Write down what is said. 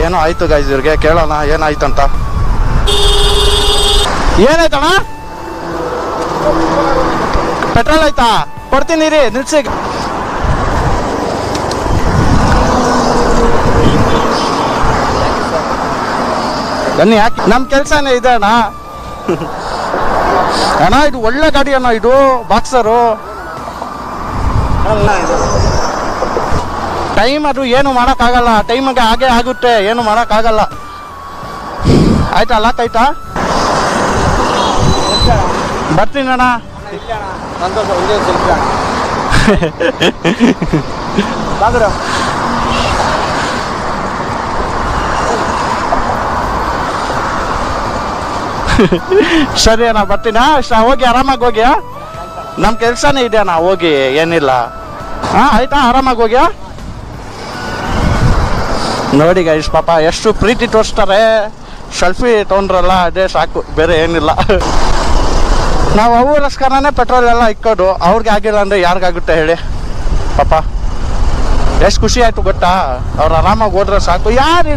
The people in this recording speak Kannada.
ಏನೋ ಆಯ್ತು ಗೈಸ್, ಇವ್ರಿಗೆ ಕೇಳೋಣ ಏನಾಯ್ತಂತ. ಏನಾಯ್ತಣ್ಣ? ಪೆಟ್ರೋಲ್ ಆಯ್ತಾ? ಕೊಡ್ತೀನಿ ರೀ, ನಿಲ್ಸಿ. ಬನ್ನಿ, ಯಾಕೆ ನಮ್ಮ ಕೆಲಸನೇ ಇದೆ ಅಣ್ಣ. ಅಣ್ಣ ಇದು ಒಳ್ಳೆ ಗಾಡಿ ಅಣ್ಣ, ಇದು ಬಾಕ್ಸರು. ಟೈಮ್ ಅದು ಏನು ಮಾಡೋಕ್ಕಾಗಲ್ಲ, ಟೈಮಿಗೆ ಹಾಗೆ ಆಗುತ್ತೆ, ಏನು ಮಾಡೋಕ್ಕಾಗಲ್ಲ. ಆಯ್ತಾ? ಲಾಕ್ ಆಯ್ತಾ? ಬರ್ತೀನಿ ಅಣ್ಣ. ಸರಿ ಅಣ್ಣ, ಬರ್ತೀನಾ? ಹೋಗಿ ಆರಾಮಾಗಿ ಹೋಗಿ, ನಮ್ಮ ಕೆಲಸನೇ ಇದೆ ಅಣ್ಣ, ಹೋಗಿ, ಏನಿಲ್ಲ. ಹಾಂ ಆಯ್ತಾ, ಆರಾಮಾಗಿ ಹೋಗ್ಯಾ. ನೋಡಿ ಗೈಸ್, ಪಾಪ ಎಷ್ಟು ಪ್ರೀತಿ ತೋರಿಸ್ತಾರೆ. ಸೆಲ್ಫಿ ತೊಗೊಂಡ್ರಲ್ಲ, ಅದೇ ಸಾಕು, ಬೇರೆ ಏನಿಲ್ಲ. ನಾವು ಅವರಸ್ಕರನೇ ಪೆಟ್ರೋಲ್ ಎಲ್ಲ ಇಕ್ಕೋದು, ಅವ್ರಿಗೆ ಆಗಿಲ್ಲ ಅಂದರೆ ಯಾರಿಗಾಗುತ್ತೆ ಹೇಳಿ ಪಾಪ. ಎಷ್ಟು ಖುಷಿ ಆಯಿತು ಗೊತ್ತಾ, ಅವ್ರು ಆರಾಮಾಗಿ ಹೋದ್ರೆ ಸಾಕು. ಯಾರು